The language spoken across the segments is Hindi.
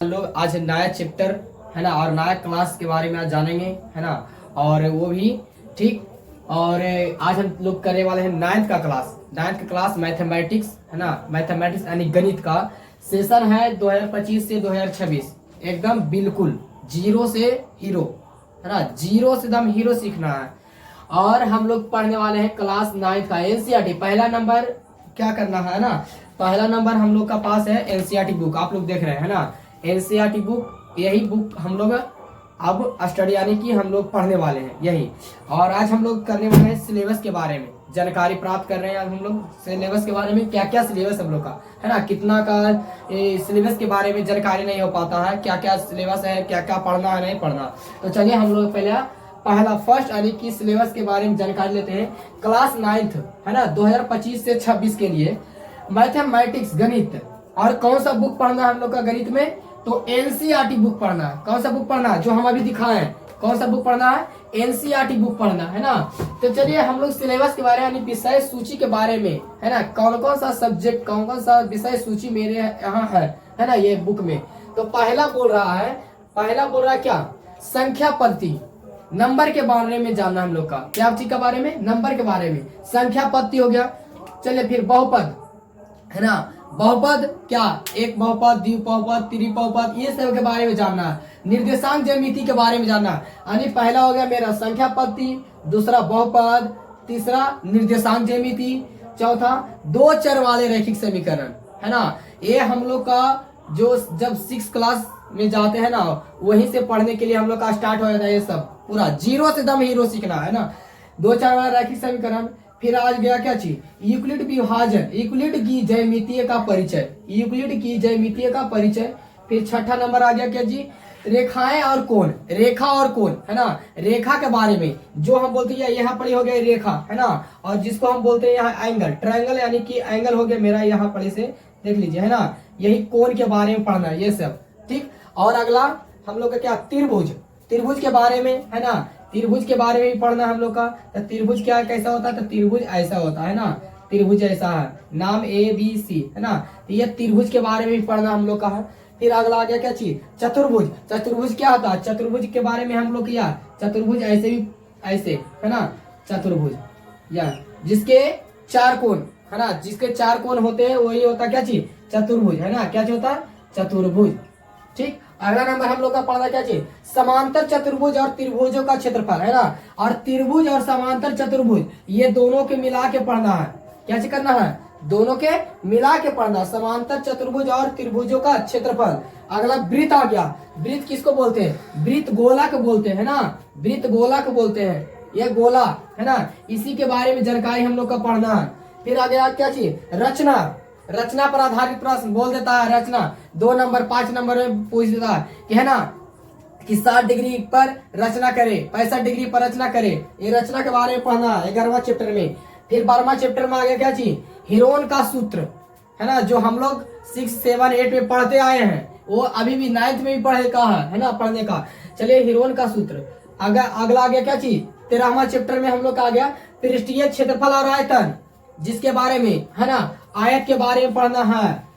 लोग आज नया चैप्टर है ना और नया क्लास के बारे में आज जानेंगे है ना। और वो भी ठीक। और आज हम लोग करने वाले हैं नाइन्थ का क्लास मैथमेटिक्स है ना। मैथमेटिक्स यानी गणित का सेशन है 2025 से 2026 एकदम बिल्कुल जीरो से हीरो है ना। जीरो से एकदम हीरो सीखना है। और हम लोग पढ़ने वाले हैं क्लास 9 का एनसीईआरटी। पहला नंबर क्या करना है ना, पहला नंबर हम लोग का पास है एनसीईआरटी बुक। आप लोग देख रहे हैं ना एनसीईआरटी बुक। यही बुक हम लोग अब स्टडी यानी कि हम लोग पढ़ने वाले हैं यही। और आज हम लोग करने वाले हैं सिलेबस के बारे में जानकारी प्राप्त कर रहे हैं। आज हम लोग सिलेबस के बारे में क्या क्या सिलेबस हम लोग का है ना, कितना का सिलेबस के बारे में जानकारी नहीं हो पाता है, क्या क्या सिलेबस है, क्या क्या पढ़ना है नहीं पढ़ना। तो चलिए हम लोग पहला फर्स्ट यानी कि सिलेबस के बारे में जानकारी लेते हैं। क्लास 9 है ना 2025 से 26 के लिए मैथमेटिक्स गणित। और कौन सा बुक पढ़ना है हम लोग का गणित में, तो एनसीईआरटी बुक पढ़ना है। कौन सा बुक पढ़ना है जो हम अभी दिखाए हैं, कौन सा बुक पढ़ना है, एनसीईआरटी बुक पढ़ना है ना। तो चलिए हम लोग सिलेबस के बारे में यानी विषय सूची के बारे में है ना, कौन कौन सा सब्जेक्ट कौन कौन सा विषय सूची मेरे यहाँ है ना ये बुक में। तो पहला बोल रहा है क्या, संख्या पद्धति, नंबर के बारे में जानना हम लोग का। क्या चीज के बारे में, नंबर के बारे में। संख्या पद्धति हो गया। चलिए फिर बहुपद है ना, बहुपद क्या, एक बहुपद, द्विबहुपद, त्रिबहुपद, ये सब के बारे में जानना है। निर्देशांक ज्यामिति के बारे में जानना है। यानी पहला हो गया मेरा संख्या पद्धति, दूसरा बहुपद, तीसरा निर्देशांक ज्यामिति, चौथा दो चर वाले रैखिक समीकरण है ना। ये हम लोग का जो जब 6 क्लास में जाते हैं ना वहीं से पढ़ने के लिए हम लोग का स्टार्ट हो जाता है। ये सब पूरा जीरो से दम हीरो सीखना है ना। दो चार वाला रैखिक समीकरण। फिर आज गया क्या चीज, यूक्लिड विभाजन, यूक्लिड की ज्यामितीय का परिचय, यूक्लिड की ज्यामितीय का परिचय। फिर छठा नंबर आ गया क्या जी, रेखाएं और कोण, रेखा और कोण है ना। रेखा के बारे में जो हम बोलते हैं यहाँ पर हो गया रेखा है ना, और जिसको हम बोलते हैं यहाँ एंगल, ट्रायंगल यानी कि एंगल हो गया मेरा यहाँ पर से देख लीजिए है ना। यही कोण के बारे में पढ़ना है ये सब ठीक। और अगला हम लोग का क्या, त्रिभुज, त्रिभुज के बारे में है ना। त्रिभुज के बारे में भी पढ़ना हम लोग का। तो त्रिभुज क्या कैसा होता है, तो त्रिभुज ऐसा होता है ना, त्रिभुज ऐसा है, नाम ABC है ना। तो ये त्रिभुज के बारे में भी पढ़ना हम लोग का है। फिर अगला आ गया क्या चीज, चतुर्भुज, चतुर्भुज क्या होता है, चतुर्भुज के बारे में हम लोग किया। चतुर्भुज ऐसे भी ऐसे है ना, चतुर्भुज या जिसके 4 कोण है ना, जिसके 4 कोण होते हैं वही होता क्या चीज, चतुर्भुज है ना। क्या चीज होता है, चतुर्भुज ठीक। अगला नंबर हम लोग का पढ़ना क्या चाहिए, समांतर चतुर्भुज और त्रिभुजों का क्षेत्रफल है ना। और त्रिभुज और समांतर चतुर्भुज ये दोनों के मिला के पढ़ना है। क्या चीज करना है, दोनों के मिला के पढ़ना, समांतर चतुर्भुज और त्रिभुजों का क्षेत्रफल। अगला वृत्त आ गया। वृत्त किसको बोलते हैं, वृत्त गोला को बोलते हैं ना, वृत्त गोला को बोलते हैं, ये गोला है ना। इसी के बारे में जानकारी हम लोग का पढ़ना है। फिर आ गया क्या चीज, रचना, रचना पर आधारित प्रश्न बोल देता है। रचना 2 नंबर 5 नंबर में पूछ देता है कि है ना कि 60 डिग्री पर रचना करे, 65 डिग्री पर रचना करे। ये रचना के बारे में पढ़ना है 11वां चैप्टर में। फिर 12वां चैप्टर में आ गया क्या चीज, हीरोन का सूत्र है ना, जो हम लोग 6, 7, 8 में पढ़ते आए हैं, वो अभी भी 9th में भी पढ़ने का है ना, पढ़ने का। चलिए हीरोन का सूत्र। अगला आ गया क्या चीज, 13वां चैप्टर में हम लोग का आ गया पृष्ठीय क्षेत्रफल और आयतन, जिसके बारे में है ना आयत के बारे में पढ़ना है,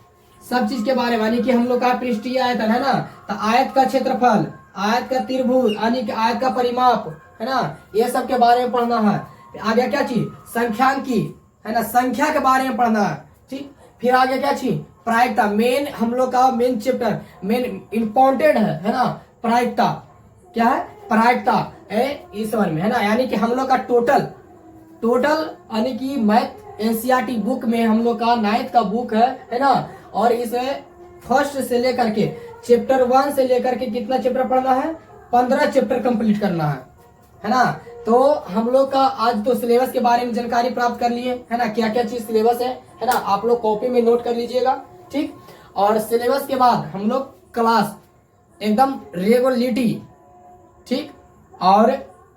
सब चीज के बारे में। यानी कि हम लोग का पृष्ठीय आयतन है ना, तो आयत का क्षेत्रफल, आयत का त्रिभुज यानी कि आयत का परिमाप है ना, ये सब के बारे में पढ़ना है। आ गया क्या चीज, संख्यांकी है ना, संख्या के बारे में पढ़ना है ठीक। फिर आ गया क्या चीज, प्रायिकता, मेन हम लोग का मेन चैप्टर, मेन इम्पोर्टेंट है ना, प्रायिकता। क्या है, प्रायिकता इस वन में है ना। यानी कि हम लोग का टोटल यानी कि मैथ एनसीईआरटी बुक में हम लोग का 9th का बुक है ना। और इसे फर्स्ट से लेकर के चैप्टर 1 से लेकर के कितना चैप्टर पढ़ना है, 15 चैप्टर कंप्लीट करना है ना। तो हम लोग का आज तो सिलेबस के बारे में जानकारी प्राप्त कर लिए है ना, क्या क्या चीज सिलेबस है ना। आप लोग कॉपी में नोट कर लीजिएगा ठीक। और सिलेबस के बाद हम लोग क्लास एकदम रेगुलरिटी ठीक, और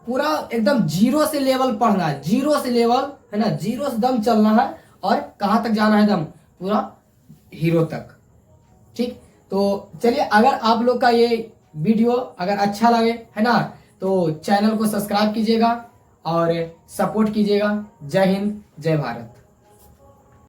पूरा एकदम जीरो से लेवल पढ़ना है, जीरो से लेवल है ना, जीरो से दम चलना है। और कहां तक जाना है, दम पूरा हीरो तक ठीक। तो चलिए अगर आप लोग का ये वीडियो अगर अच्छा लगे है ना, तो चैनल को सब्सक्राइब कीजिएगा और सपोर्ट कीजिएगा। जय हिंद, जय भारत।